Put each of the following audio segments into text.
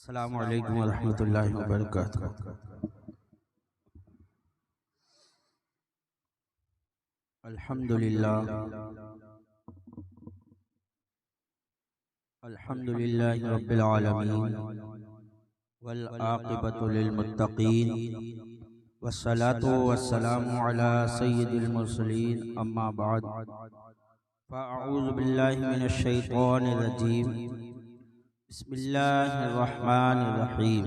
अस्सलामु अलैकुम वरहमतुल्लाहि वबरकातुहू। अल्हम्दुलिल्लाह अल्हम्दुलिल्लाहि रब्बिल आलमीन वल आक़िबतु लिल मुत्तक़ीन वस्सलातु वस्सलामु अला सय्यिदिल मुरसलीन अम्मा बाद फ़अऊज़ु बिल्लाहि मिनश शैतानिर रजीम बिस्मिल्लाहिर रहमानिर रहीम।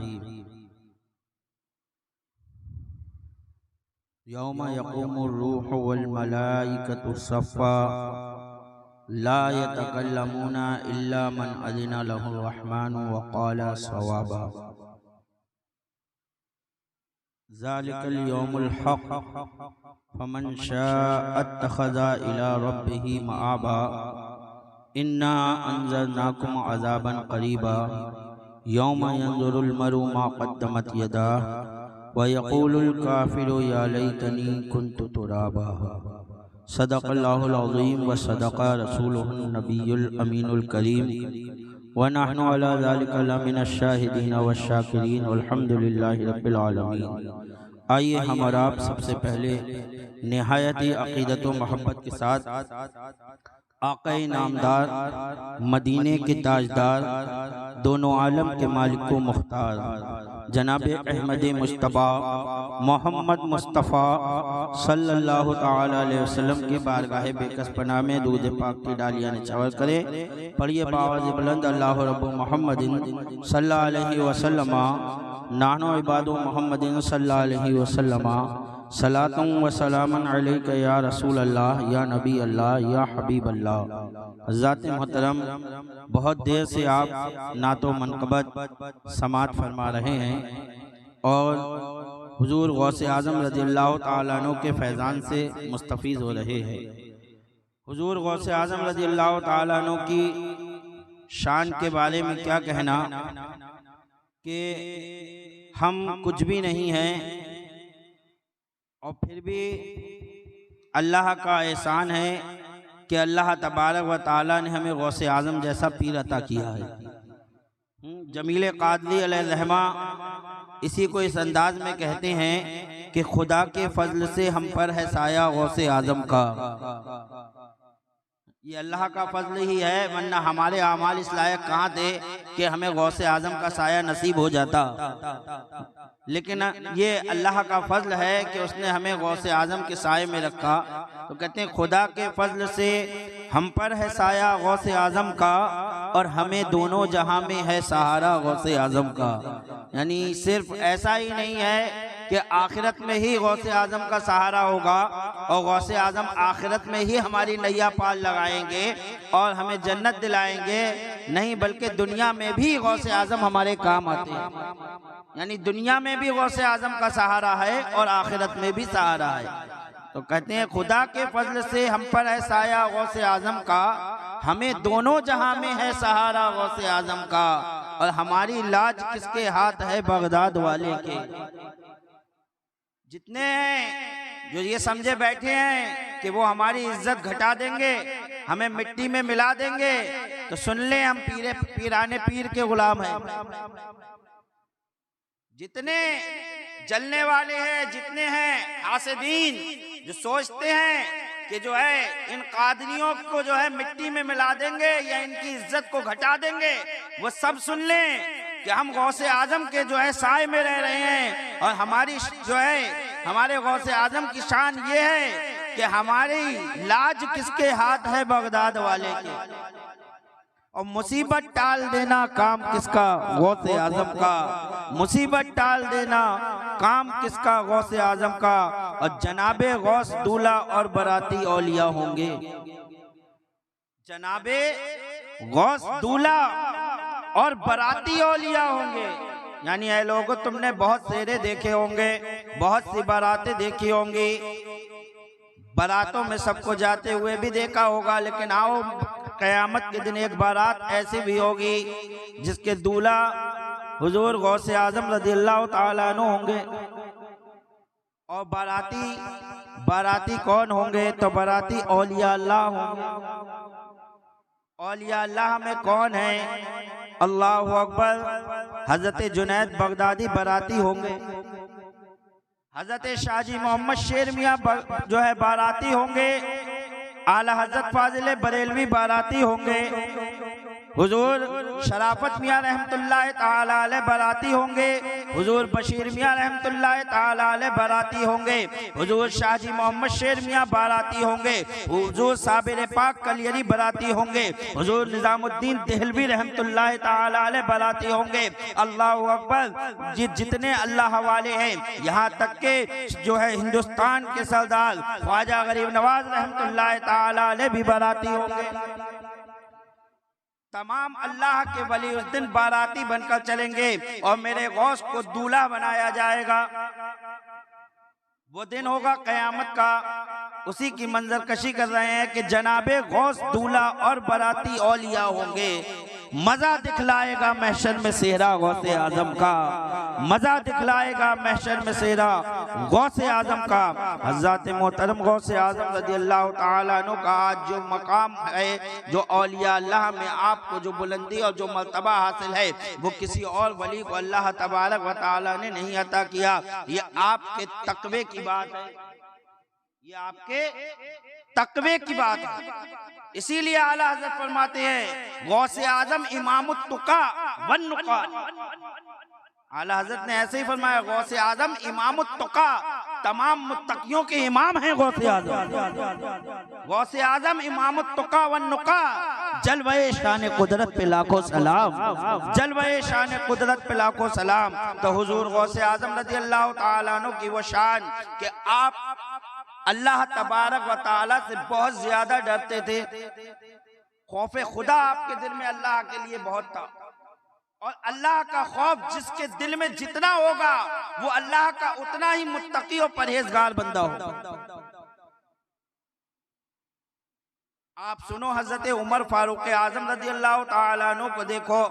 यौम यक़ूमुर रूहु वल मलाइकतु सफ़्फ़ा ला यतकल्लमूना इल्ला मन अज़िना लहुर रहमानु व क़ाला सवाबा। ज़ालिकल यौमुल हक़ फमन शाअ इत्तख़ज़ा इला रब्बिही मआबा। इन्ना अंज़रनाकुम अज़ाबन क़रीबा यौम यंज़ुरुल मर'उ मा क़द्दमत यदाह व यक़ूलुल काफ़िरु या लैतनी कुन्तु तुराबा। सदक़ल्लाहुल अज़ीम व सदक़ा रसूलुहुन नबियुल अमीनुल करीम व नहनु अला ज़ालिका लमिनश शाहिदीन व शाकिरीन वल्हम्दुलिल्लाहि रब्बिल आलमीन। आइए हम और आप सबसे पहले निहायत ही अक़ीदत व मोहब्बत के साथ आक़ाए नामदार, मदीने के ताजदार, दोनों आलम के मालिक व मुख्तार जनाब अहमद मुश्तबा मोहम्मद मुस्तफ़ा सल्लल्लाहु ताला अलैहि वसल्लम के बारगाह बेकस पनाह में दूध पाक की डालियाँ निछावर करे। पढ़िए बावाज़ बुलंद अल्लाह रब्बु मुहम्मदिन सल्लल्लाहु अलैहि वसल्लम नानो इबादु मुहम्मदिन सल्लल्लाहु अलैहि वसल्लम सलातुम व सलामन अलैका या रसूल अल्लाह या नबी अल्लाह या हबीब अल्लाह। हज़रात मोहतरम, बहुत देर से आप नातो मनक़बत समात फरमा रहे हैं और हुजूर गौसे आज़म रज़ियल्लाहु ताला अन्हु के फैज़ान से मुस्तफ़ीज़ हो रहे हैं। हुजूर गौसे आज़म रज़ियल्लाहु ताला अन्हु की शान के बारे में क्या कहना कि हम कुछ भी नहीं हैं और फिर भी अल्लाह का एहसान है कि अल्लाह तबारक व ताला ने हमें गौसे आज़म जैसा पीर अता किया है। जमील क़ादरी अलैहिर्रहमा इसी को इस अंदाज में कहते हैं कि खुदा के फजल से हम पर है साया गौसे आज़म का। ये अल्लाह का फजल ही है, वरना हमारे आमाल इस लायक कहाँ थे कि हमें गौसे आज़म का साया नसीब हो जाता। लेकिन ये अल्लाह का फजल है कि उसने हमें गौसे आज़म के साये में रखा। तो कहते हैं खुदा के फजल से हम पर है साया गौसे आज़म का और हमें दोनों जहां में है सहारा गौसे आज़म का। यानी सिर्फ ऐसा ही नहीं है कि आखिरत में ही गौसे आज़म का सहारा होगा और गौसे आज़म आखिरत में ही हमारी नैया पाल लगाएंगे और हमें जन्नत दिलाएंगे, नहीं बल्कि दुनिया में भी गौसे आज़म हमारे काम आते हैं। यानी दुनिया में भी गौसे आज़म का सहारा है और आखिरत में भी सहारा है। तो कहते हैं खुदा के फजल से हम पर है साया गौसे आज़म का, हमें दोनों जहां में है सहारा गौसे आज़म का और हमारी लाज किसके हाथ है बगदाद वाले के। जितने हैं जो ये समझे बैठे हैं कि वो हमारी इज्जत घटा देंगे, हमें मिट्टी में मिला देंगे, तो सुन ले हम पीराने पीर के गुलाम हैं। जितने जलने वाले हैं, जितने हैं हासिदीन जो सोचते हैं कि जो है इन कादरियों को जो है मिट्टी में मिला देंगे या इनकी इज्जत को घटा देंगे, वो सब सुन लें कि हम गौसे आज़म के जो है साए में रह रहे हैं और हमारी जो है हमारे गौसे आज़म की शान ये है कि हमारी लाज किसके हाथ है बगदाद वाले के। और मुसीबत टाल देना काम किसका गौसे आज़म का, मुसीबत टाल देना काम किसका गौसे आज़म का। और जनाबे गौस दूल्हा और बराती औलिया होंगे, जनाबे गौस दूल्हा और बराती औलिया होंगे। यानी ऐ लोगों, तुमने बहुत सेरे देखे होंगे, बहुत सी बारातें देखी होंगी, बारातों में सबको जाते हुए भी देखा होगा, लेकिन आओ क़यामत के दिन एक बारात ऐसी भी होगी जिसके दूल्हा हुजूर गौसे आज़म रज़ियल्लाहु ताला अन्हु होंगे। और बाराती कौन होंगे? तो बाराती औलिया अल्लाह होंगे। औलिया अल्लाह में कौन है? अल्लाहु अकबर। हजरत जुनैद बगदादी बाराती होंगे, हजरत शाहजी मोहम्मद शेर मियाँ जो है बाराती होंगे, आला हजरत फाजिल बरेलवी बाराती होंगे, हुजूर शराफत मियाँ रहमतुल्लाह ताला अलैह बाराती होंगे, हुजूर बशीर मियाँ रहमतुल्लाह ताला अलैह बाराती होंगे, हुजूर शाहजी मोहम्मद शेर मियाँ बाराती होंगे, हुजूर साबिर पाक कलियरी बाराती होंगे, हुजूर निजामुद्दीन देहलवी रहमतुल्लाह ताला अलैह बाराती होंगे। अल्लाहु अकबर। जितने अल्लाह वाले हैं, यहाँ तक के जो है हिंदुस्तान के सरदार ख्वाजा गरीब नवाज रहमतुल्लाह ताला अलैह भी बाराती होंगे। तमाम अल्लाह के वली उस दिन बाराती बनकर चलेंगे और मेरे गौस को दूल्हा बनाया जाएगा। वो दिन होगा क़यामत का। उसी की मंजरकशी कर रहे हैं कि जनाबे गौस दूल्हा और बाराती औलिया होंगे। मजा दिखलाएगा महशर में सेहरा गौसे आजम का, मजा दिखलाएगा महशर में सेहरा गौसे आजम का। हज़रत मोहतरम गौसे आजम रज़ियल्लाहु ताला अन्हु का आज जो मकाम है, जो औलिया अल्लाह में आपको जो बुलंदी और जो मर्तबा हासिल है, वो किसी और वली को अल्लाह तबारक व तआला ने नहीं अता किया। ये आपके तकवे की बात है, ये आपके तकवे की बात है। इसीलिए आला हज़रत फरमाते हैं गौसे आजम इमामुत तुका वन नुका। आला हज़रत ने ऐसे ही फरमाया गौसे आजम इमामुत तुका, तमाम मुत्तकियों के इमाम हैं गौसे आजम। गौसे आजम इमामुत तुका वन नुका। जलवे शान कुदरत पे लाखों सलाम, जलवे शान कुदरत पे लाखों सलाम। तो हुजूर गौसे आजम रज़ियल्लाहु ताला अन्हु की वो शान कि आप अल्लाह तबारक व ताला से बहुत ज्यादा डरते थे। खौफे खुदा आपके दिल में अल्लाह के लिए बहुत था, और अल्लाह का खौफ जिसके दिल में जितना होगा वो अल्लाह का उतना ही मुत्तकी और परहेजगार बंदा होगा। आप सुनो हजरत उमर फारूक आजम रज़ियल्लाहु ताला अन्हु को देखो।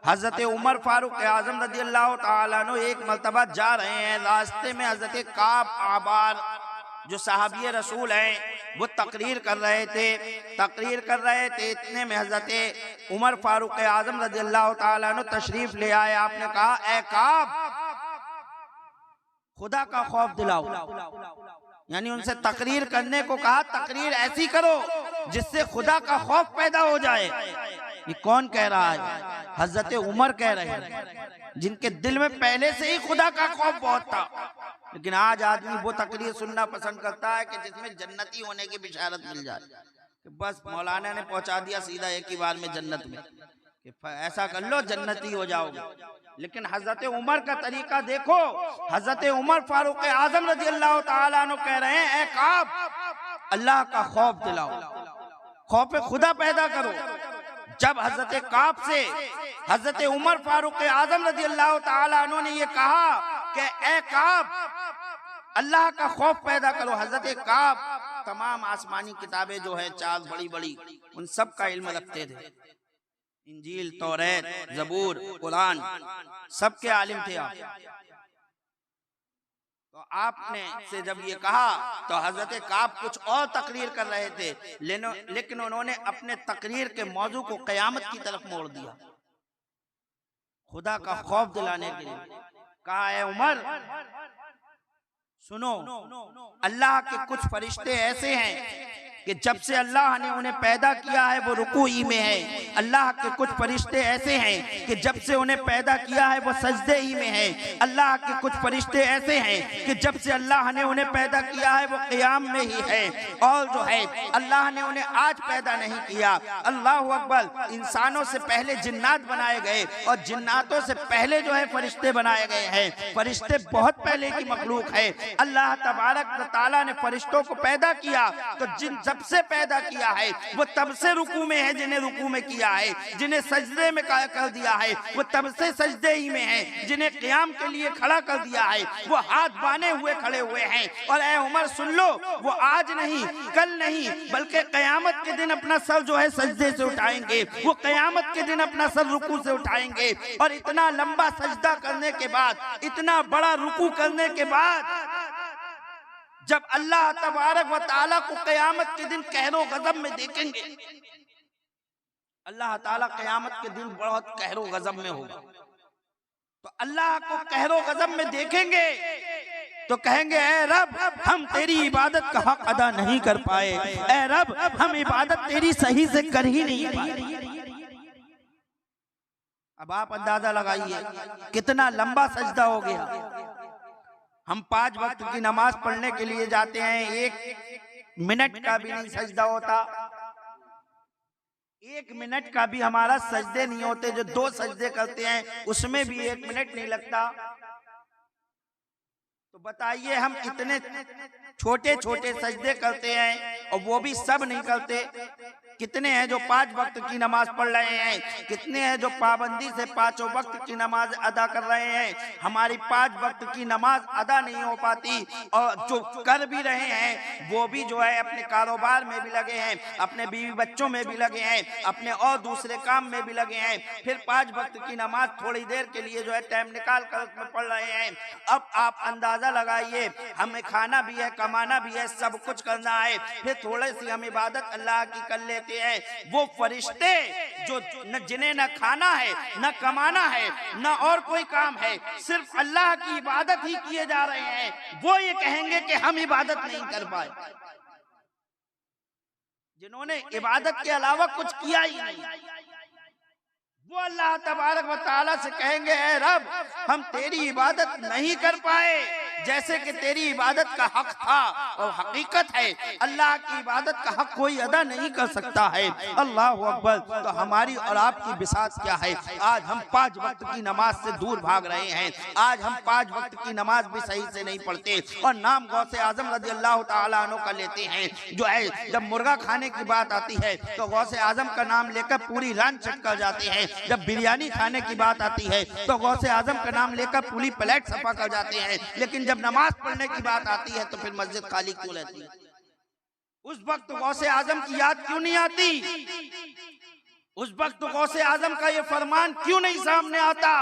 हजरत उमर फारूक आजम रज़ियल्लाहु ताला अन्हु एक मर्तबा जा रहे हैं, रास्ते में हजरत काब आबार जो सहाबी रसूल हैं वो तकरीर कर रहे थे। इतने में हजरत उमर फारूक आजम रज़ियल्लाहु ताला अन्हु तशरीफ ले आए। आपने कहा ए काब, खुदा का खौफ दिलाओ, यानी उनसे तकरीर करने को कहा। तकरीर ऐसी करो जिससे खुदा का खौफ पैदा हो जाए। ये कौन कह रहा है? हजरत उमर कह रहे हैं, जिनके दिल में पहले से ही खुदा का खौफ बहुत था। लेकिन आज आदमी वो तकरीर सुनना पसंद करता है कि जिसमें जन्नती होने की बिशारत मिल जाए, कि बस मौलाना ने पहुंचा दिया सीधा एक ही बार में जन्नत में, कि ऐसा कर लो जन्नती हो जाओगे। लेकिन हजरत उमर का तरीका देखो। हजरत उमर फारूक आजम रज़ियल्लाहु ताला अन्हु कह रहे हैं ए काब, अल्लाह का खौफ दिलाओ, खौफ खुदा पैदा करो। जब हजरत काब से हजरत उमर फारूक आजम रज़ियल्लाहु ताला अन्हु ने ये कहा कि ए काब, अल्लाह का खौफ पैदा करो। हजरत काब तमाम आसमानी किताबें जो है चार बड़ी बड़ी, उन सब का इल्म रखते थे। इंजील, तौरात, ज़बूर, कुरान, सबके आलिम थे आप। तो आपने से जब ये कहा तो हजरत काब कुछ और तकरीर कर रहे थे, लेकिन उन्होंने अपने तकरीर के मौजू को क़यामत की तरफ मोड़ दिया। खुदा का खौफ दिलाने के लिए कहा है उमर सुनो, अल्लाह के कुछ फरिश्ते ऐसे हैं कि जब से अल्लाह ने उन्हें पैदा किया है वो रुकूई में है। अल्लाह के कुछ फरिश्ते ऐसे हैं कि जब से उन्हें पैदा किया है वो सजदे ही में है। अल्लाह के कुछ फरिश्ते ऐसे हैं कि जब से अल्लाह ने उन्हें पैदा किया है वो क़याम में ही है। और जो है अल्लाह ने उन्हें आज पैदा नहीं किया। अल्लाह अकबर। इंसानों से पहले जिन्नात बनाए गए और जिन्नातों से पहले जो है फरिश्ते बनाए गए हैं। फरिश्ते बहुत पहले की मखलूक है। अल्लाह तबारक व तआला ने फरिश्तों को पैदा किया तो जब से पैदा किया है वो तब से रुकू में है, जिन्हें रुकू में किया है, जिन्हें सजदे में कर दिया है वो तब से सजदे ही में है, जिन्हें क़याम के लिए खड़ा कर दिया है वो हाथ बांधे हुए खड़े हुए हैं। और ए उमर सुन लो, वो आज नहीं कल नहीं बल्कि क़यामत के दिन अपना सर जो है सजदे से उठाएंगे। वो क़यामत के दिन अपना सर रुकू से उठाएंगे। और इतना लंबा सजदा करने के बाद, इतना बड़ा रुकू करने के बाद जब अल्लाह तबारक व ताला को क़यामत के दिन कहरो गज़ब में देखेंगे, अल्लाह ताला क़यामत के दिन बहुत कहरो गज़ब में होगा। तो अल्लाह को कहरो गजब में देखेंगे तो कहेंगे ऐ रब हम तेरी इबादत का हक अदा नहीं कर पाए, ऐ रब हम इबादत तेरी सही से कर ही नहीं पाए। अब आप अंदाजा लगाइए कितना लंबा सजदा हो गया। हम 5 वक्त की नमाज पढ़ने के लिए जाते हैं, 1 मिनट का भी नहीं सजदा होता, 1 मिनट का भी हमारा सजदे नहीं होते। जो 2 सजदे करते हैं उसमें भी 1 मिनट नहीं लगता। तो बताइए हम इतने छोटे छोटे सजदे करते हैं और वो भी सब नहीं करते। कितने हैं जो 5 वक्त की नमाज पढ़ रहे हैं, कितने हैं जो पाबंदी से 5 वक्त की नमाज अदा कर रहे हैं। हमारी 5 वक्त की नमाज अदा नहीं हो पाती और जो कर भी रहे हैं वो भी जो है अपने कारोबार में भी लगे हैं, अपने बीवी बच्चों में भी लगे हैं, अपने और दूसरे काम में भी लगे हैं। फिर 5 वक्त की नमाज थोड़ी देर के लिए जो है टाइम निकाल कर उसमें पढ़ रहे हैं। अब आप अंदाजा लगाइए, हमें खाना भी है, कमाना भी है, सब कुछ करना है, फिर थोड़ी सी हम इबादत अल्लाह की कर लेते हैं। वो फरिश्ते जो जिन्हें न खाना है, न कमाना है, न और कोई काम है, सिर्फ अल्लाह की इबादत ही किए जा रहे हैं, वो ये कहेंगे कि हम इबादत नहीं कर पाए। जिन्होंने इबादत के अलावा कुछ किया ही नहीं, वो अल्लाह तबारक व तआला से कहेंगे ऐ रब हम तेरी इबादत नहीं कर पाए जैसे कि तेरी इबादत का हक था। और हकीकत है अल्लाह की इबादत का हक कोई अदा नहीं कर सकता है। अल्लाह अकबर। तो हमारी और आपकी बिसात क्या है, आज हम 5 वक्त की नमाज से दूर भाग रहे हैं। आज हम 5 वक्त की नमाज भी सही से नहीं पढ़ते और नाम गौसे आजम रज़ी अल्लाह तआला अन्हु का लेते हैं। जो है जब मुर्गा खाने की बात आती है तो गौसे आजम का नाम लेकर पूरी रान चट कर जाते हैं। जब बिरयानी खाने की बात आती है तो गौसे आजम का नाम लेकर पूरी प्लेट सफा कर जाते हैं। लेकिन जब नमाज पढ़ने की बात आती है तो फिर मस्जिद खाली क्यों रहती है? उस वक्त गौसे आजम की याद क्यों नहीं आती? उस वक्त गौसे आजम का ये फरमान क्यों नहीं सामने आता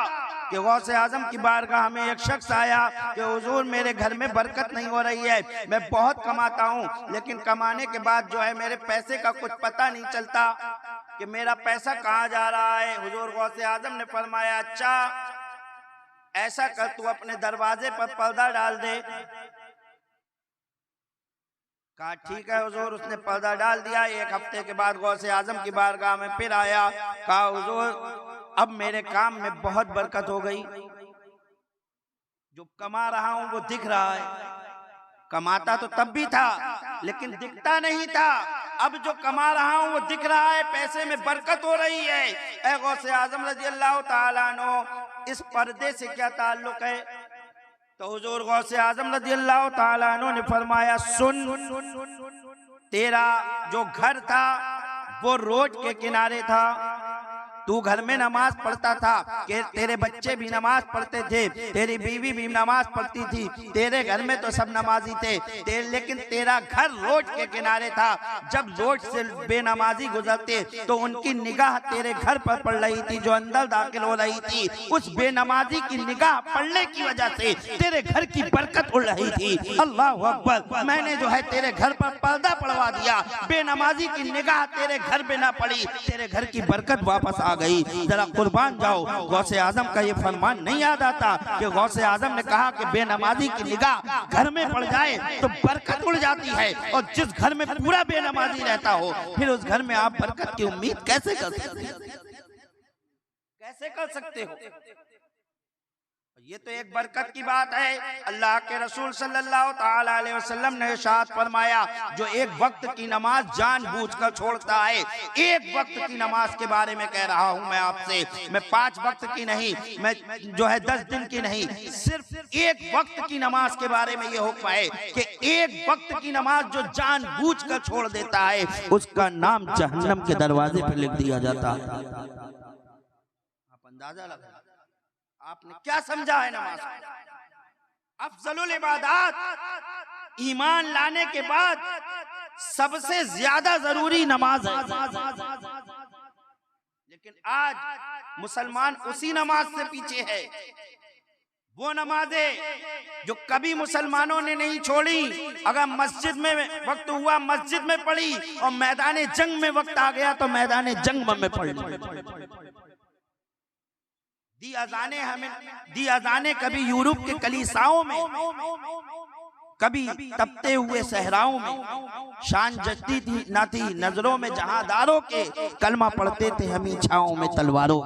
कि गौसे आजम की बारगाह में एक शख्स आया कि हुजूर मेरे घर में बरकत नहीं हो रही है, मैं बहुत कमाता हूँ लेकिन कमाने के बाद जो है मेरे पैसे का कुछ पता नहीं चलता कि मेरा पैसा कहाँ जा रहा है। हुजूर गौसे आजम ने फरमाया अच्छा ऐसा कर तू अपने दरवाजे पर पर्दा डाल दे। कहा ठीक है हुजूर। उसने पर्दा डाल दिया। 1 हफ्ते के बाद गौसे आजम की बारगाह में फिर आया। कहा हुजूर अब मेरे काम में बहुत बरकत हो गई, जो कमा रहा हूं वो दिख रहा है। कमाता तो तब भी था लेकिन दिखता नहीं था, अब जो कमा रहा हूं वो दिख रहा है, पैसे में बरकत हो रही है। ऐ गौसे आजम रज़ी अल्लाह तआला अन्हु इस पर्दे से क्या ताल्लुक है? तो हुजूर गौसे आजम रज़ी अल्लाह तआला अन्हु ने फरमाया सुन, तेरा जो घर था वो रोड के किनारे था, तू घर में नमाज पढ़ता था, कि तेरे बच्चे भी नमाज पढ़ते थे, तेरी बीवी भी नमाज पढ़ती थी, तेरे घर में तो सब नमाजी थे, लेकिन तेरा घर रोड के किनारे था। जब रोड से बेनमाजी गुजरते तो उनकी निगाह तेरे घर पर पड़ रही थी, जो अंदर दाखिल हो रही थी। उस बेनमाजी की निगाह पड़ने की वजह से तेरे घर की बरकत उड़ रही थी। अल्लाह अकबर। मैंने जो है तेरे घर पर पर्दा पड़वा दिया, बेनमाजी की निगाह तेरे घर पे ना पड़ी, तेरे घर की बरकत वापस आ गई। जरा कुर्बान जाओ, गौसे आजम का ये फरमान नहीं याद आता कि गौसे आजम ने कहा कि बेनमाजी की निगाह घर में पड़ जाए तो बरकत उड़ जाती है, और जिस घर में पूरा बेनमाजी रहता हो फिर उस घर में आप बरकत की उम्मीद कैसे कर सकते हो? कैसे कर सकते हो? ये तो एक बरकत की बात है। अल्लाह के रसूल सल्लल्लाहु ताला अलैहि वसल्लम ने इरशाद फरमाया जो एक वक्त की नमाज जानबूझकर छोड़ता है, एक वक्त की नमाज के बारे में कह रहा हूं मैं आपसे, मैं 5 वक्त की नहीं, मैं जो है 10 दिन की नहीं, सिर्फ एक वक्त की नमाज के बारे में ये हुक्म है कि एक वक्त की नमाज जो जानबूझकर छोड़ देता है उसका नाम जहन्नम के दरवाजे पर लिख दिया जाता है। आप अंदाजा लगा आपने क्या समझा है नमाज? अफजलुल इबादत, ईमान लाने के बाद सबसे ज्यादा जरूरी नमाज है। लेकिन आज मुसलमान उसी नमाज से पीछे है। वो नमाजें जो कभी मुसलमानों ने नहीं छोड़ी, अगर मस्जिद में वक्त हुआ मस्जिद में पढ़ी और मैदान जंग में वक्त आ गया तो मैदान जंग में पढ़ ली। दी अजाने कभी यूरोप के कलीसाओं में, कभी तपते हुए सहराओं में शान जचती थी ना थी नजरों में जहांदारों के, कलमा पढ़ते थे हम छाओं में तलवारों।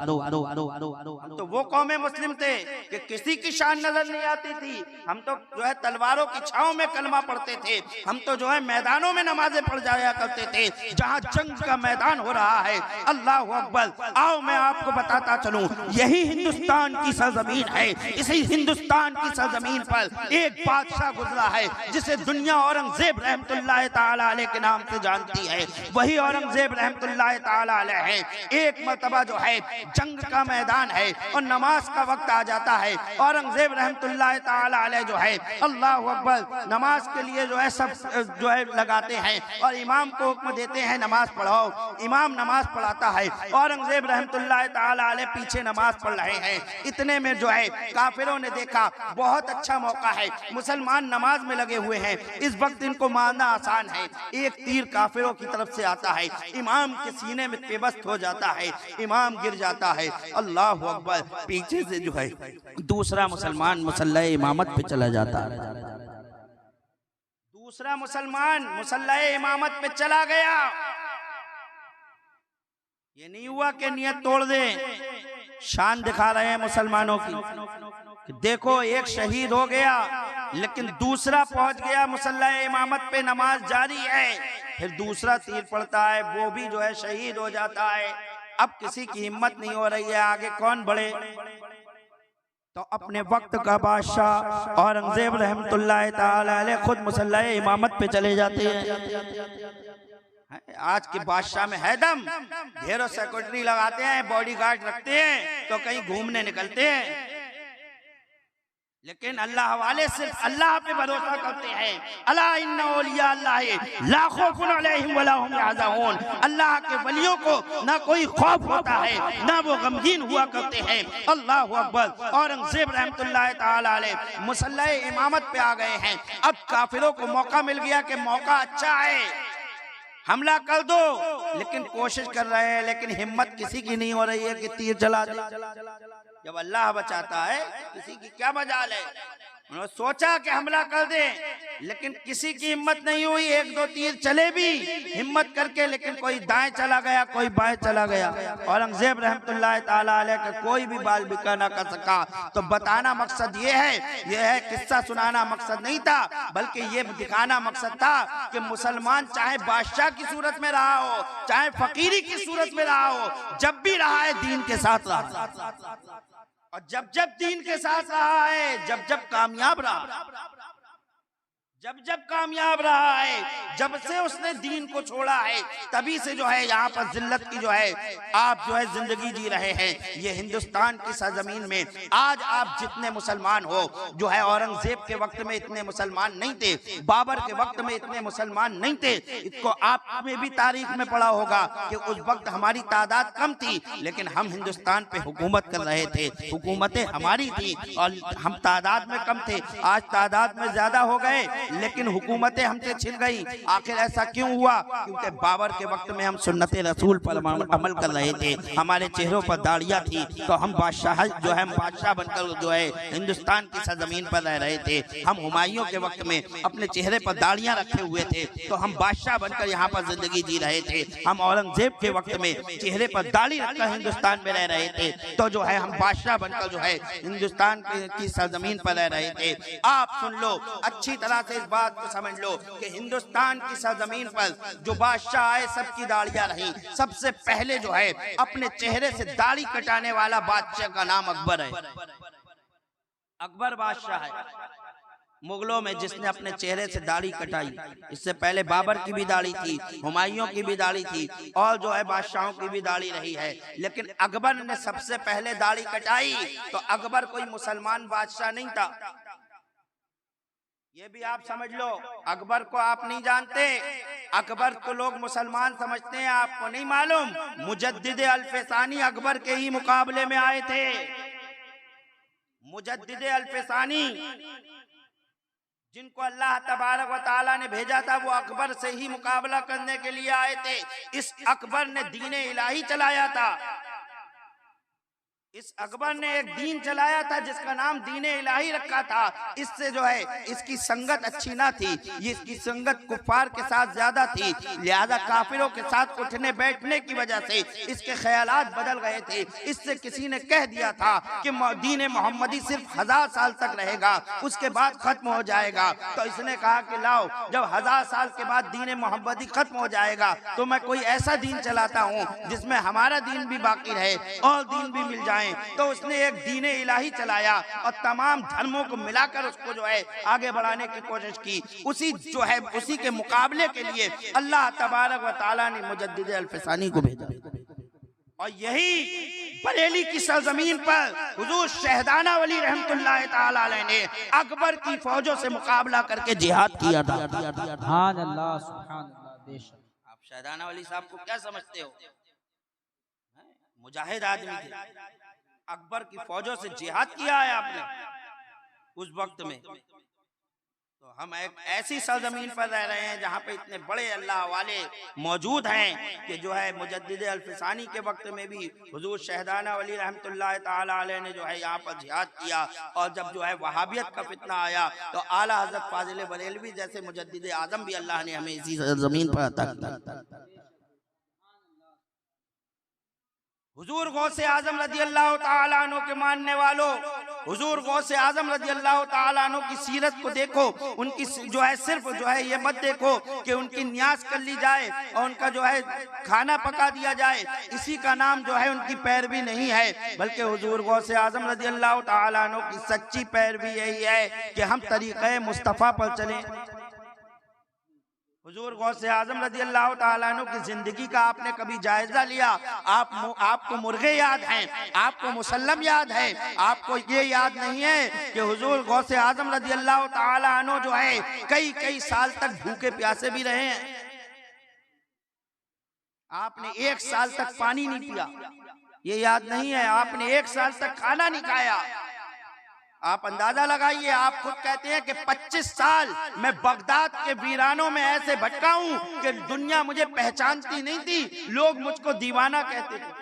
तो वो कौमे मुस्लिम थे कि किसी की शान नजर नहीं आती थी, हम तो जो है तलवारों की छाओं में कलमा पढ़ते थे, हम तो जो है मैदानों में नमाजें पढ़ जाया करते थे जहां जंग का मैदान हो रहा है। अल्लाह अकबर। आओ मैं आपको बताता चलूं, यही हिंदुस्तान की सरजमीन है। इसी हिंदुस्तान की सरजमीन पर एक बादशाह गुजरा है जिसे दुनिया औरंगजेब रहमतुल्लाह ताला अलैह के नाम से जानती है। वही औरंगजेब रहमतुल्लाह ताला अलैह है। एक मर्तबा जो है जंग का मैदान है और नमाज का वक्त आ जाता है, औरंगजेब रहमतुल्लाह ताला अलैह जो है अल्लाह अकबर नमाज के लिए जो है सब जो है लगाते हैं और इमाम को हुक्म देते हैं नमाज पढ़ाओ। इमाम नमाज पढ़ाता है, औरंगजेब रहमतुल्लाह ताला अलैह पीछे नमाज पढ़ रहे हैं। इतने में जो है काफिरों ने देखा बहुत अच्छा मौका है, मुसलमान नमाज में लगे हुए हैं, इस वक्त इनको मारना आसान है। एक तीर काफिरों की तरफ से आता है, इमाम के सीने में पेबस्त हो जाता है, इमाम गिर जाता है। अल्लाह अकबर। पीछे से जो है दूसरा मुसलमान मुसल्ला इमामत पे चला जाता है। दूसरा मुसलमान मुसल्ला इमामत पे चला गया। ये नहीं हुआ कि नियत तोड़ दे, शान दिखा रहे हैं मुसलमानों की। देखो एक शहीद हो गया लेकिन दूसरा पहुंच गया मुसल्ला इमामत पे, नमाज जारी है। फिर दूसरा तीर पड़ता है, वो भी जो है शहीद हो जाता है। अब किसी की हिम्मत नहीं हो रही है, आगे कौन बढ़े। तो अपने वक्त का बादशाह औरंगजेब रहमतुल्लाह ताला अलैह खुद मुसल्ला इमामत पे चले जाते हैं। आज के बादशाह में है दम, ढेरों सिक्योरिटी लगाते हैं, बॉडीगार्ड रखते हैं तो कहीं घूमने निकलते हैं, लेकिन अल्लाह वाले सिर्फ अल्लाह पे भरोसा करते हैं। अला इन्ना औलिया अल्लाह ला खौफुन अलैहिम वला हुम यहज़नून। अल्लाह के वलियों को ना कोई खौफ होता है ना वो गमगीन हुआ करते हैं। अल्लाह अकबर। औरंगजेब रहमतुल्लाह ताला अलैह मुसल्ला इमामत पे आ गए हैं। अब काफिरों को मौका मिल गया कि मौका अच्छा है, हमला कर दो, लेकिन कोशिश कर रहे हैं, लेकिन हिम्मत किसी की नहीं हो रही है कि तीर चला दे। जब अल्लाह बचाता है किसी की क्या मजाल है। उन्होंने सोचा कि हमला कर दे, लेकिन किसी की हिम्मत नहीं हुई। एक दो तीर चले भी हिम्मत करके, लेकिन कोई दाएं चला गया, कोई बाएं चला गया। औरंगजेब रहमतुल्लाह ताला अलैह का कोई भी बाल बिका ना कर सका। तो बताना मकसद ये है किस्सा सुनाना मकसद नहीं था, बल्कि ये दिखाना मकसद था कि मुसलमान चाहे बादशाह की सूरत में रहा हो, चाहे फकीरी की सूरत में रहा हो, जब भी रहा है दीन के साथ रहा, और जब जब दीन के साथ रहा है, जब जब कामयाब रहा, जब जब कामयाब रहा है, जब से उसने दीन को छोड़ा है, तभी से जो है यहाँ पर जिल्लत की जो है आप जो है जिंदगी जी रहे हैं। ये हिंदुस्तान की सरजमीन में आज आप जितने मुसलमान हो, जो है औरंगजेब के वक्त में इतने मुसलमान नहीं थे, बाबर के वक्त में इतने मुसलमान नहीं थे। इसको आपने भी तारीख में पढ़ा होगा कि उस वक्त हमारी तादाद कम थी, लेकिन हम हिंदुस्तान पे हुकूमत कर रहे थे, हुकूमतें हमारी थी और हम तादाद में कम थे। आज तादाद में ज्यादा हो गए, लेकिन हुकूमतें हमसे छिन गई। आखिर ऐसा क्यों हुआ? क्योंकि बाबर के वक्त में हम सुन्नत रसूल पर अमल कर रहे थे, हमारे चेहरों पर दाढ़ियां थी, तो हम बादशाह जो है बादशाह बनकर जो है हिंदुस्तान की सरजमीन पर रह रहे थे। हम हुमायूं के वक्त में अपने चेहरे पर दाढ़ियां रखे हुए थे, तो हम बादशाह बनकर यहाँ पर जिंदगी जी रहे थे। हम औरंगजेब के वक्त में चेहरे पर दाढ़ी रखकर हिंदुस्तान में रह रहे थे, तो जो है हम बादशाह बनकर जो है हिंदुस्तान की सरजमीन पर रह रहे थे। आप सुन लो, अच्छी तरह से बात को समझ लो कि हिंदुस्तान की सरजमीन पर जो बादशाह आए सबकी दाढ़ियां रही। सबसे पहले जो है अपने चेहरे से दाढ़ी कटाने वाला बादशाह का नाम अकबर है। अकबर बादशाह है मुगलों में जिसने अपने चेहरे से दाढ़ी कटाई। इससे पहले बाबर की भी दाढ़ी थी, हुमायूं की भी दाढ़ी थी, और जो है बादशाहों की भी दाढ़ी रही है, लेकिन अकबर ने सबसे पहले दाढ़ी कटाई। तो अकबर कोई मुसलमान बादशाह नहीं था, ये भी आप समझ लो। अकबर को आप नहीं जानते, अकबर को लोग मुसलमान समझते हैं, आपको नहीं मालूम। मुजद्दिद अल्फसानी अकबर के ही मुकाबले में आए थे। मुजद्दिद अल्फसानी जिनको अल्लाह तबारक व तआला ने भेजा था, वो अकबर से ही मुकाबला करने के लिए आए थे। इस अकबर ने दीन इलाही चलाया था, इस अकबर ने एक दीन चलाया था जिसका नाम दीन इलाही रखा था। इससे जो है इसकी संगत अच्छी ना थी, ये इसकी संगत कुफार के साथ ज्यादा थी, लिहाजा काफिरों के साथ उठने बैठने की वजह से इसके ख्यालात बदल गए थे। इससे किसी ने कह दिया था कि दीन मोहम्मदी सिर्फ 1000 साल तक रहेगा, उसके बाद खत्म हो जाएगा। तो इसने कहा कि लाओ, जब 1000 साल के बाद दीन मोहम्मदी खत्म हो जाएगा तो मैं कोई ऐसा दीन चलाता हूँ जिसमें हमारा दीन भी बाकी रहे और दीन भी मिल जाए। तो उसने एक दीन इलाही चलाया और तमाम धर्मों को मिलाकर उसको जो है आगे बढ़ाने की कोशिश की। उसी जो है उसी के मुकाबले के लिए अल्लाह तबारक व तआला ने मुजद्दिद अल-फिसानी को भेजा। और यही बरेली की सरजमीन पर हुजूर शहदाना वली रहमतुल्लाह तआला अलैह ने अकबर की फौजों से मुकाबला करके जिहाद किया था। सुभान अल्लाह, सुभान अल्लाह। बेशक आप शहदाना वली साहब को क्या समझते हो? मुजाहिद आदमी थे, अकबर की फौजों से जिहाद किया है आपने उस वक्त में। तो हम एक ऐसी सरजमीन पर रह रहे हैं जहाँ पे इतने बड़े अल्लाह वाले मौजूद हैं कि जो है मुजद्दिद अल-फिसानी के वक्त में भी हुजूर शहदाना वली रहमतुल्लाह तआला अलैह ने जो है यहाँ पर जिहाद किया। और जब जो है वहाबियत का फितना आया तो आला हज़रत फाजिल बरेलवी जैसे मुजद्दिद आज़म भी अल्लाह ने हमें इसी सरजमीन पर अता किया। हुजूर गौसे आजम रज़ी अल्लाह तआला अन्हु के मानने वालों, हुजूर गौसे आजम रज़ी अल्लाह तआला अन्हु की सीरत को देखो, उनकी जो है सिर्फ जो है ये मत देखो कि उनकी न्यास कर ली जाए और उनका जो है खाना पका दिया जाए, इसी का नाम जो है उनकी पैरवी नहीं है, बल्कि हुजूर गौसे आजम रज़ी अल्लाह तआला अन्हु की सच्ची पैरवी यही है कि हम तरीक़े मुस्तफ़ा पर चलें। हुजूर गौसे आजम रज़ी अल्लाह तआला अन्हु की जिंदगी का आपने कभी जायजा लिया? आपको मुर्गे याद हैं, आपको मुसल्लम याद है, आपको ये याद नहीं है कि हुजूर गौसे आजम रज़ी अल्लाह तआला अन्हु जो है कई साल तक भूखे प्यासे भी रहे हैं। आपने 1 साल तक पानी नहीं पिया, ये याद नहीं है। आपने 1 साल तक खाना नहीं खाया। आप अंदाजा लगाइए, आप खुद कहते हैं कि 25 साल मैं बगदाद के वीरानों में ऐसे भटका हूं कि दुनिया मुझे पहचानती नहीं थी, लोग मुझको दीवाना कहते थे।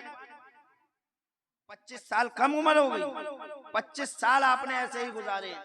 25 साल कम उम्र हो गई, 25 साल आपने ऐसे ही गुजारे।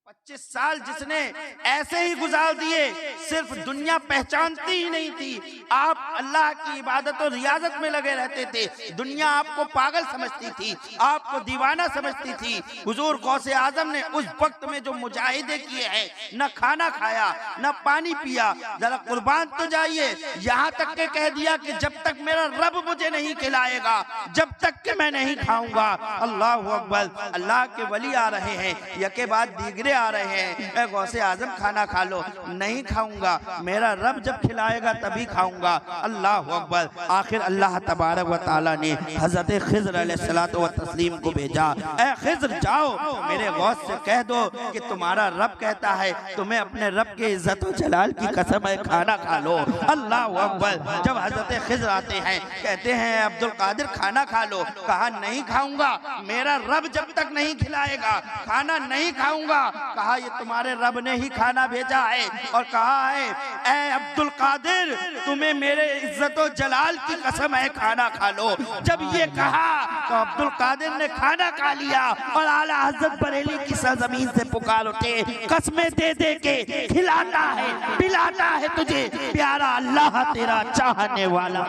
25 साल जिसने ऐसे ही गुजार दिए, सिर्फ दुनिया पहचानती ही नहीं थी। आप अल्लाह की इबादत और रियाजत में लगे रहते थे, दुनिया आपको पागल समझती थी, आपको दीवाना समझती थी। हुजूर गौसे आजम ने उस वक्त में जो मुजाहिदे किए हैं, न खाना खाया न पानी पिया, जरा कुर्बान तो जाइए। यहाँ तक के कह दिया कि जब तक मेरा रब मुझे नहीं खिलाएगा, जब तक कि मैं नहीं खाऊंगा। अल्लाह अकबर। अल्लाह के वली आ रहे हैं, यके बाद दीगरे आ रहे हैं, गौसे आजम खाना खा लो। नहीं खाऊंगा, मेरा रब जब खिलाएगा तभी खाऊंगा। अल्लाह अकबर। आखिर अल्लाह तबारक व तआला ने हजरत खिज़र अलैहिस्सलातु व तस्लीम को भेजा। ए खिज़र, जाओ मेरे गौस से कह दो कि तुम्हारा रब कहता है तुम्हें अपने रब के इज्जत व जलाल की कसम है, खाना खा लो। अल्लाह अकबर। जब हजरत खिज़र आते हैं, कहते हैं अब्दुल कादिर खाना खा लो। कहा नहीं खाऊंगा, मेरा रब जब तक नहीं खिलाएगा खाना नहीं खाऊंगा। कहा ये तुम्हारे रब ने ही खाना भेजा है, और कहा है ए अब्दुल कादिर तुम्हें मेरे इज्जत और जलाल की कसम है, खाना खा लो। जब ये कहा तो अब्दुल कादिर ने खाना खा लिया और आला हज़रत बरेली की सरजमीन से पुकार उठे, कसमें दे दे के खिलाता है पिलाता है तुझे प्यारा अल्लाह तेरा चाहने वाला।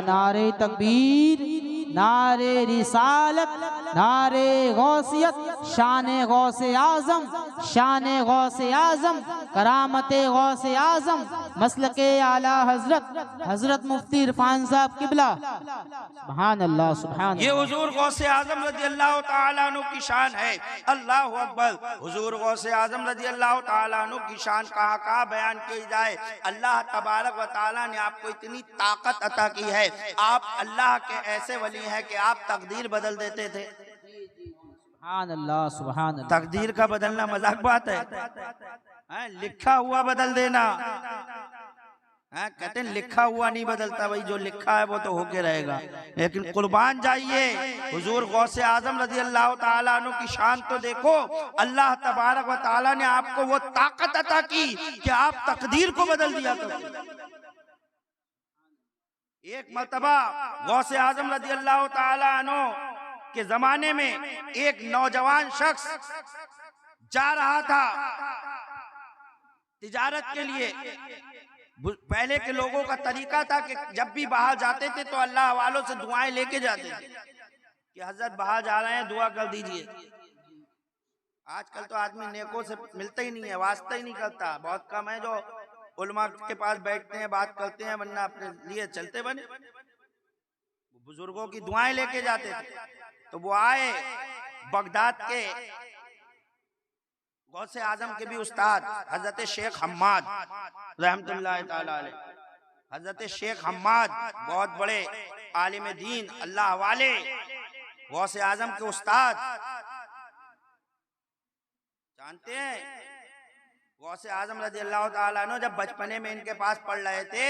नारे तकबीर, नारे रिसालत, नारे गौसियत, शाने गौसे आजम, शाने गौसे आजम, करामते गौसे आजम, मसलके आला हजरत हजरत मुफ्ती इरफान साहब किबला। सुभान अल्लाह, सुभान। ये हुजूर गौसे आजम रज़ी अल्लाह तआला अन्हु की शान है। अल्लाह अकबर। हुजूर गौसे आजम रज़ी अल्लाह तआला अन्हु की शान कहाँ बयान की जाए। अल्लाह तबारक व तआला ने आपको इतनी ताकत अता की है, आप अल्लाह के ऐसे वली हैं कि आप तकदीर बदल देते थे। सुभान अल्लाह, सुभान अल्लाह। तकदीर का बदलना मजाक बात है? लिखा हुआ बदल देना। कहते हैं लिखा हुआ नहीं बदलता, भाई जो लिखा है वो तो होके रहेगा। लेकिन कुर्बान जाइए, हुजूर गौसे आजम रज़ी अल्लाह तआला अन्हु की शान तो देखो। अल्लाह तबारक व तआला ने आपको वो ताकत अता की कि आप तकदीर को बदल दिया करते। एक मर्तबा गौसे आजम रज़ी अल्लाह ताला अन्हु के जमाने में एक नौजवान शख्स जा रहा था तिजारत के लिए। पहले के लोगों का तरीका था कि जब भी बाहर जाते थे तो अल्लाह वालों से दुआएं लेके जाते थे कि हजरत बाहर जा रहे हैं, दुआ कर दीजिए। आजकल तो आदमी नेकों से मिलता ही नहीं है, वास्ता ही नहीं करता। बहुत कम है जो उलमा के पास बैठते हैं, बात करते हैं, वरना अपने लिए चलते बने। बुजुर्गों की दुआएं लेके जाते थे। तो वो आए बगदाद के गौसे आजम के भी उस्ताद हजरत शेख हम्माद रहमतुल्लाह ताला अलैह। हजरत शेख हम्माद बहुत बड़े आलिम दीन अल्लाह वाले गौसे आजम के उस्ताद। जानते हैं गौसे आजम रज़ी अल्लाह ताला अन्हु जब बचपने में इनके पास पढ़ रहे थे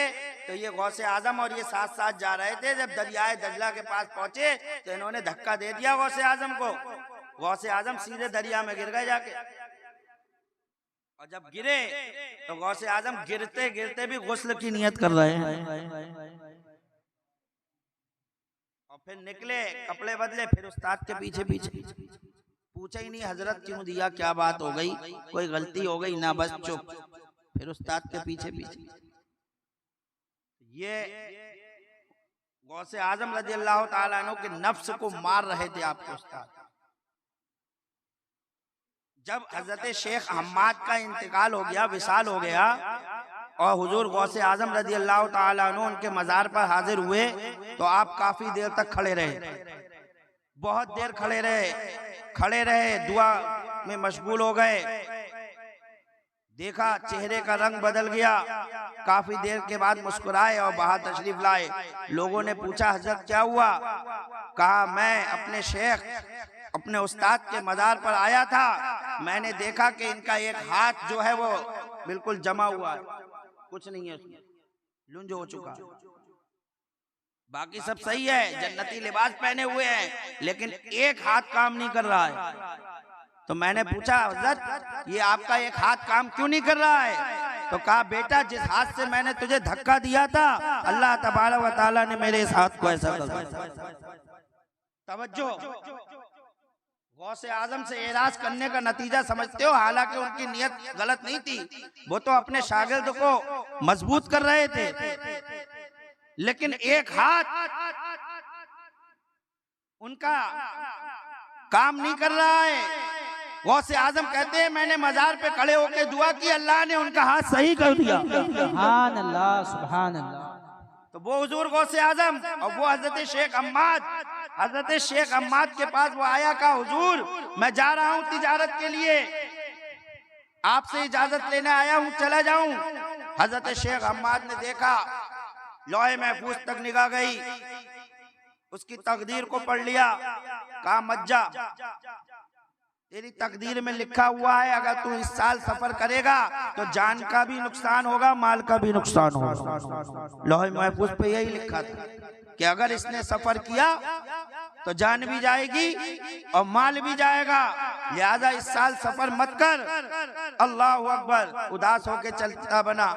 तो ये गौसे आजम और ये साथ साथ जा रहे थे। जब दरियाए दजला के पास पहुंचे तो इन्होंने धक्का दे दिया गौसे आजम को। गौसे आजम सीधे दरिया में गिर गए जाके। और जब गिरे तो गौसे आजम गिरते गिरते भी गुस्ल की नियत कर रहे हैं। और फिर निकले, कपड़े बदले, फिर उस्ताद के पीछे पीछे। पूछा ही नहीं हजरत क्यों दिया, क्या बात हो गई, कोई गलती हो गई ना, बस चुप। फिर उस्ताद के पीछे पीछे। ये गौसे आजम रज़ी अल्लाह ताला अन्हु के नफ्स को मार रहे थे आपके उस्ताद। जब हजरत शेख हम्माद का इंतकाल हो गया, विसाल हो गया, और हुजूर गौसे आजम रज़ी अल्लाह ताला अन्हु उनके मज़ार पर हाजिर हुए तो आप काफी देर तक खड़े रहे। बहुत देर खड़े रहे, दुआ में मशगूल हो गए। देखा चेहरे का रंग बदल गया। काफी देर के बाद मुस्कुराए और बाहर तशरीफ लाए। लोगों ने पूछा हजरत क्या हुआ? कहा मैं अपने शेख, अपने उस्ताद के मज़ार पर आया था, मैंने देखा कि इनका एक हाथ जो है वो बिल्कुल जमा हुआ है, कुछ नहीं है उसमें, लुंज हो चुका। बाकी सब सही है, जन्नती लिबास पहने हुए हैं, लेकिन एक हाथ काम नहीं कर रहा है। तो मैंने पूछा हजरत ये आपका एक हाथ काम क्यों नहीं कर रहा है? तो कहा बेटा जिस हाथ से मैंने तुझे धक्का दिया था अल्लाह तबारक व तआला ने मेरे इस हाथ को ऐसा कर दिया। तवज्जो, गौसे आजम से एराज करने का नतीजा समझते हो? हालांकि उनकी नियत गलत नहीं थी, वो तो अपने शागिर्द को मजबूत कर रहे थे, लेकिन एक हाथ उनका काम नहीं कर रहा है। गौसे आजम कहते हैं मैंने मजार पे खड़े होकर दुआ की, अल्लाह ने उनका हाथ सही कर दिया। सुभान अल्लाह, सुभान अल्लाह। तो वो हुजूर गौसे आजम और वो हजरत शेख हम्माद, हजरत शेख हम्माद के पास वो आया, कहा हुजूर मैं जा रहा हूँ तिजारत के लिए, आपसे इजाजत लेने आया हूँ, चला जाऊं? हजरत शेख हम्माद ने देखा, लौहे महफूज तक निगाह गई, उसकी तकदीर को पढ़ लिया। कहा मत जा, तेरी तकदीर में लिखा हुआ है अगर तू इस साल सफर करेगा तो जान का भी नुकसान होगा, माल का भी नुकसान होगा। लौहे महफूज पे यही लिखा था कि अगर इसने सफर किया तो जान भी जाएगी और माल भी जाएगा, लिहाजा इस साल सफर मत कर। अल्लाह अकबर। उदास होके चलता बना,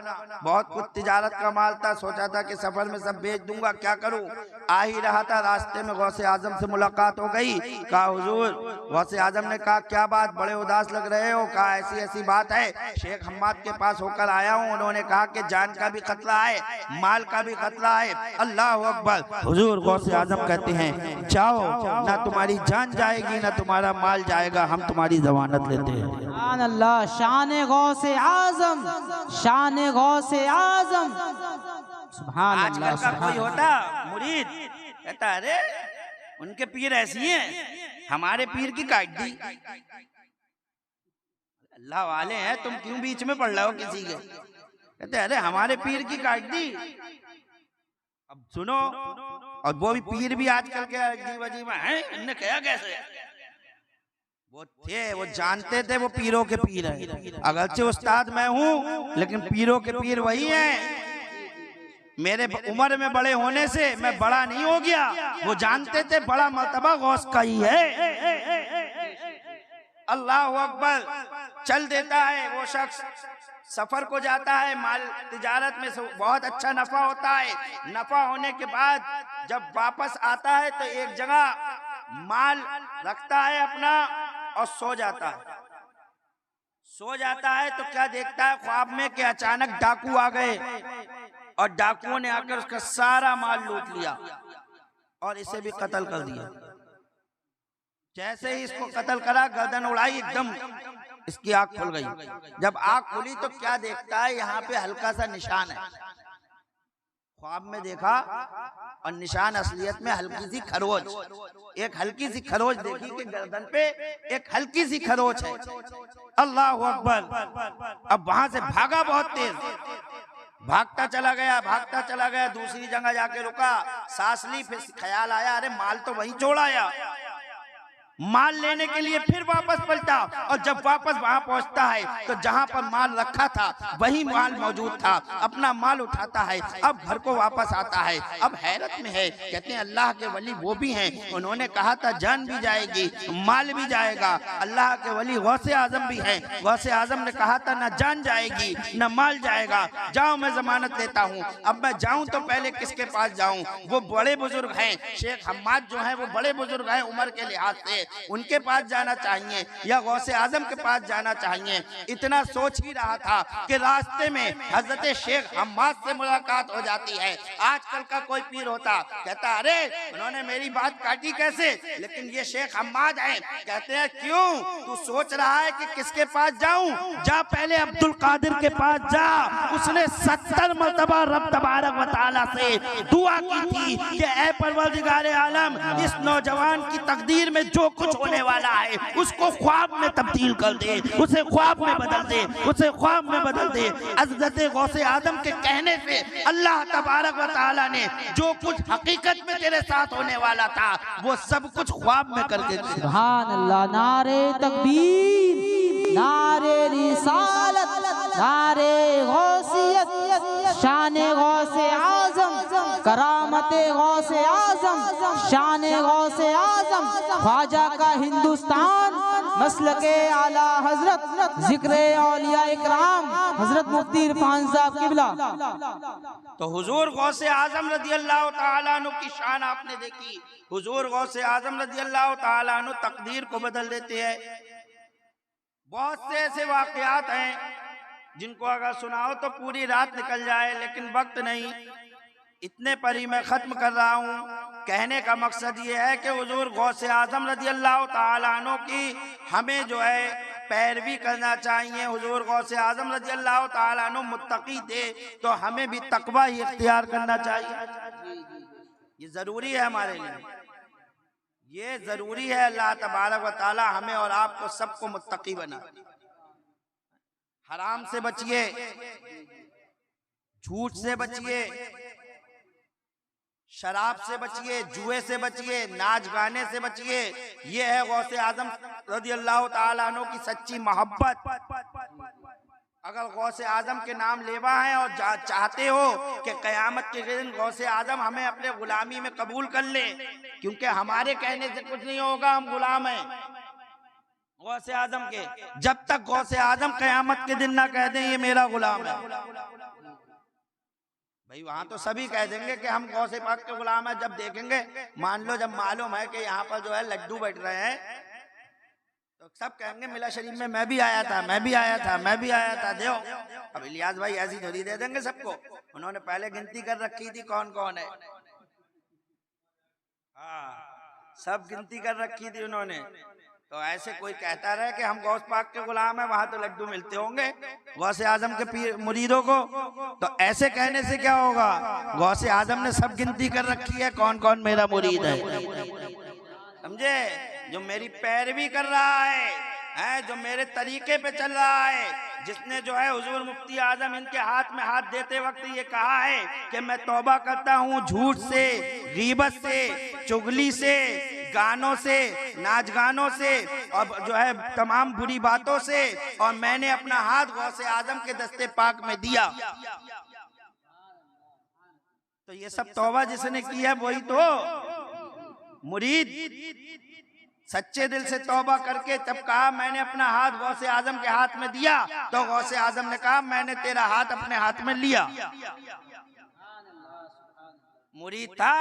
बहुत कुछ तिजारत का माल था, सोचा था कि सफर में सब बेच दूंगा, क्या करूं। आ ही रहा था, रास्ते में गौसे आजम से मुलाकात हो गई। कहा हुजूर, गौसे आजम ने कहा क्या बात, बड़े उदास लग रहे हो? कहा ऐसी ऐसी बात है, शेख हम्माद के पास होकर आया हूँ, उन्होंने कहा कि जान का भी खतरा है, माल का भी खतरा है। अल्लाह अकबर। हुजूर गौसे आजम कहते हैं जाओ, ना तुम्हारी जान जाएगी ना तुम्हारा माल जाएगा, हम तुम्हारी जमानत लेते हैं। सुभान अल्लाह। शान गौसे आजम, शान गौसे आजम। सुभान अल्लाह। आजकल का कोई होता मुरीद कहता अरे उनके पीर ऐसी हैं, हमारे पीर की काट दी। अल्लाह वाले हैं, तुम क्यों बीच में पड़ रहे हो किसी के? कहते अरे हमारे पीर की काट दी। अब सुनो, और वो भी पीर भी आजकल के अजीब अजीब हैं, इनने कहा कैसे? वो थे, वो जानते थे वो पीरों के पीर हैं। अगरचे उस्ताद मैं हूँ लेकिन पीरों के पीर वही हैं। मेरे उम्र में बड़े होने से मैं बड़ा नहीं हो गया, वो जानते थे बड़ा मर्तबा गौस का ही है। अल्लाह अकबर। चल देता है वो शख्स, सफर को जाता है, माल तिजारत में से बहुत अच्छा नफा होता है। नफा होने के बाद जब वापस आता है तो एक जगह माल रखता है अपना और सो जाता है। सो जाता है तो क्या देखता है ख्वाब में कि अचानक डाकू आ गए और डाकुओं ने आकर उसका सारा माल लूट लिया और इसे भी कत्ल कर दिया। जैसे ही इसको कत्ल करा, गर्दन उड़ाई, एकदम इसकी आंख खुल गई। जब आंख खुली तो क्या देखता है, यहाँ पे हल्का सा निशान है। ख्वाब में देखा और निशान असलियत में हल्की सी खरोच, एक हल्की सी खरोच देखी कि गर्दन पे एक हल्की सी खरोच है। अल्लाह अकबर। अब वहां से भागा बहुत तेज, भागता चला गया, दूसरी जगह जाके रुका, सांस ली, फिर ख्याल आया अरे माल तो वहीं छोड़ आया। माल लेने के लिए फिर वापस पलटा और जब वापस वहां पहुंचता है तो जहां पर माल रखा था वही माल मौजूद था। अपना माल उठाता है, अब घर को वापस आता है। अब हैरत में है, कहते हैं अल्लाह के वली वो भी हैं, उन्होंने कहा था जान भी जाएगी माल भी जाएगा। अल्लाह के वली गौसे आजम भी हैं, गौसे आजम ने कहा था न जान जाएगी न माल जाएगा, जाओ मैं जमानत देता हूँ। अब मैं जाऊं तो पहले किसके पास जाऊं? वो बड़े बुजुर्ग हैं, शेख हम्माद जो है वो बड़े बुजुर्ग हैं उम्र के लिहाज से, उनके पास जाना चाहिए या गौसे आजम के पास जाना चाहिए। इतना सोच ही रहा था कि रास्ते में हजरत शेख हम्माद से मुलाकात हो जाती है। आजकल का कोई पीर होता कहता अरे उन्होंने मेरी बात काटी कैसे, लेकिन ये शेख हम्माद है। कहते हैं क्यों तू सोच रहा है कि किसके पास जाऊं? जा पहले अब्दुल कादिर के पास जा, उसने 70 मरतबा रब तबारक व तआला से दुआ की थी कि ऐ परवरदिगारे आलम, इस नौजवान की तकदीर में जो कुछ होने वाला है उसको ख्वाब में तब्दील कर दे, उसे ख्वाब में बदल दे, उसे ख्वाब में बदल दे। हज़रत गौसे आदम के कहने से अल्लाह तबारक व तआला ने जो कुछ हकीकत में तेरे साथ होने वाला था वो सब कुछ ख्वाब में करके। सुभान अल्लाह। नारे तकबीर, नारे रिसालत, नारे गौसियत, शाने गौसे आजम, करामते गौसे आजम, शाने गौसे आजम, ख्वाजा का हिंदुस्तान, मसलके आला हजरत, जिक्रे औलिया इकराम हजरत मुफ्ती इरफान साहब किबला। तो हुजूर गौसे आजम रज़ी अल्लाह तआला अन्हु की शान आपने देखी। हुजूर गौसे आजम रज़ी अल्लाह तआला अन्हु तकदीर को बदल देते हैं। बहुत से ऐसे वाकयात हैं जिनको अगर सुनाओ तो पूरी रात निकल जाए, लेकिन वक्त नहीं, इतने पर ही मैं खत्म कर रहा हूँ। कहने का मकसद ये है कि हुजूर गौसे आजम रज़ी अल्लाह तआला अन्हु की हमें जो है पैरवी करना चाहिए। हुजूर गौसे आजम रज़ी अल्लाह तआला अन्हु मुत्तकी थे तो हमें भी तकवा ही इख्तियार करना चाहिए। ये जरूरी है हमारे लिए, ये जरूरी है। अल्लाह तबारक व तआला हमें और आपको सबको मुत्तकी बना। हराम से बचिए, झूठ से बचिए, शराब से बचिए, जुए से बचिए, नाच गाने से बचिए। ये है गौसे आजम रज़ी अल्लाह तआला अन्हु की सच्ची मोहब्बत। अगर गौसे आजम के नाम लेवा है और चाहते हो कि कयामत के दिन गौसे आजम हमें अपने गुलामी में कबूल कर ले, क्योंकि हमारे कहने से कुछ नहीं होगा, हम गुलाम हैं गौसे आजम के। जब तक गौसे आजम कयामत के दिन ना कह दें ये मेरा गुलाम है, भाई वहां तो सभी कह देंगे कि हम गौसे पाक के गुलाम है। जब देखेंगे, मान लो जब मालूम है कि यहाँ पर जो है लड्डू बैठ रहे हैं तो सब कहेंगे मिला शरीफ में मैं भी आया था, मैं भी आया था, मैं भी आया था, दो। अब इलियास भाई ऐसी थोड़ी दे देंगे सबको, उन्होंने पहले गिनती कर रखी थी कौन कौन है। हाँ, सब गिनती कर रखी थी उन्होंने। तो ऐसे कोई कहता रहे कि हम गौस पाक के गुलाम है, वहां तो लड्डू मिलते होंगे गौसे आजम के पीर मुरीदों को, तो ऐसे कहने से क्या होगा? गौसे आजम ने सब गिनती कर रखी है कौन कौन मेरा मुरीद है, समझे? जो मेरी पैरवी कर रहा है, जो मेरे तरीके पे चल रहा है, जिसने जो है हुजूर मुफ्ती आजम इनके हाथ में हाथ देते वक्त ये कहा है कि मैं तौबा करता हूँ झूठ से, गीबत से, चुगली से, गानों से, नाच गानों से और जो है तमाम बुरी बातों से, और मैंने अपना हाथ गौसे आजम के दस्ते पाक में दिया। तो ये सब तौबा जिसने की है वही तो मुरीद सच्चे दिल से तौबा करके तब कहा मैंने अपना हाथ गौसे आजम के हाथ में दिया, तो गौसे आजम ने कहा मैंने तेरा हाथ अपने हाथ में लिया। मुरीद था,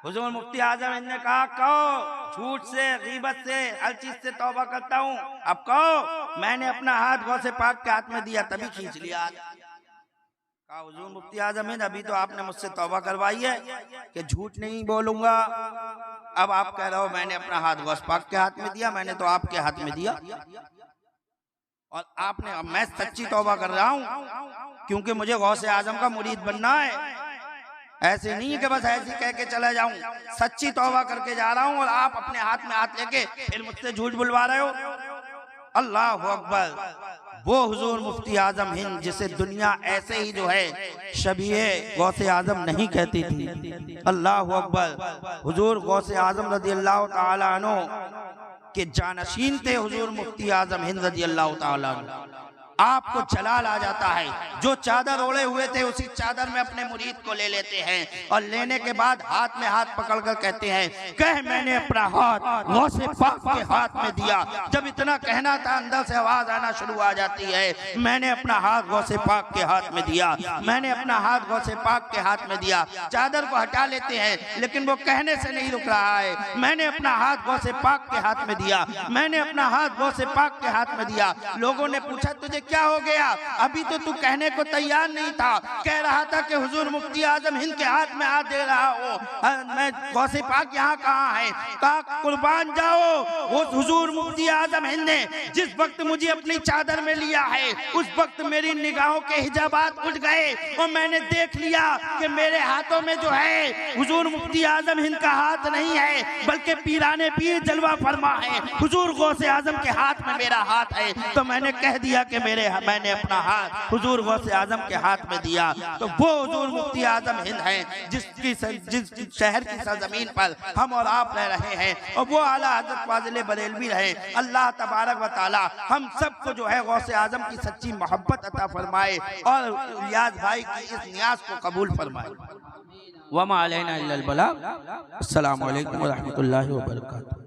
हुजूर मुफ्ती आजम ने कहा कहो झूठ से, गीबत से, हर चीज से तौबा करता हूँ, अब कहो मैंने अपना हाथ गौसे पाक के हाथ में दिया, तभी खींच लिया। कहा हुजूर मुफ्ती आजम हिंद, अभी तो आपने मुझसे तौबा करवाई है कि झूठ नहीं बोलूंगा, अब आप कह रहे हो मैंने अपना हाथ गौस पाक के हाथ में दिया, मैंने तो आपके हाथ में दिया और आपने, अब मैं सच्ची तौबा कर रहा हूं क्योंकि मुझे गौसे आजम का मुरीद बनना है। ऐसे नहीं कि बस ऐसे कह के चला जाऊं, सच्ची तौबा करके जा रहा हूं और आप अपने हाथ में हाथ लेके फिर मुझसे झूठ बुलवा रहे हो। अल्लाह अकबर। वो हुजूर मुफ्ती आजम हिंद जिसे दुनिया ऐसे ही जो है शबीहे गौसे आजम नहीं कहती थी। अल्लाह अकबर। हुजूर गौसे आजम रज़ी अल्लाह ताला अन्हु के जानशीन थे हुजूर मुफ्ती आजम हिंद रज़ी अल्लाह ताला अन्हु। आपको जलाल आ जाता है, जो चादर ओढ़े हुए थे उसी चादर में अपने मुरीद को ले लेते हैं और लेने के बाद हाथ में हाथ पकड़कर कहते हैं कह मैंने अपना हाथ गौसे पाक के हाथ में दिया। जब इतना कहना था अंदर से आवाज आना शुरू आ जाती है, मैंने अपना हाथ गौसे पाक के हाथ में दिया, मैंने अपना हाथ गौसे पाक के हाथ में दिया। चादर को हटा लेते हैं लेकिन वो कहने से नहीं रुक रहा है, मैंने अपना हाथ गौसे पाक के हाथ में दिया, मैंने अपना हाथ गौसे पाक के हाथ में दिया। लोगों ने पूछा तुझे क्या हो गया, अभी तो तू कहने को तैयार नहीं था, कह रहा था कि हुजूर मुफ्ती आजम हिंद के हाथ में हाथ दे रहा हो, मैं गौसे पाक यहाँ कहाँ है। कहा कुर्बान जाओ, उस हुजूर मुफ्ती आजम हिंद ने जिस वक्त मुझे अपनी चादर में लिया है उस वक्त मेरी निगाहों के हिजाबात उठ गए और मैंने देख लिया कि मेरे हाथों में जो है हुजूर मुफ्ती आजम हिंद का हाथ नहीं है बल्कि पीराने पीर जलवा फरमा है, हुजूर गौसे आजम के हाथ में मेरा हाथ है। तो मैंने कह दिया कि मैंने अपना हाथ हुजूर गौसे आजम के हाथ में दिया। तो वो हुजूर मुफ्ती आजम हिंद हैं जिस शहर की सरजमीन पर हम और आप रह रहे हैं और वो आला हज़रत फाज़िल बरेलवी रहे। अल्लाह तबारक व तआला हम सबको जो है गौसे आजम की सच्ची मोहब्बत अता फरमाए और रियाज भाई की इस नियाज को कबूल फरमाए। वमा अलैना इल्लल बलाग। अस्सलामु अलैकुम व रहमतुल्लाहि व बरकातहू।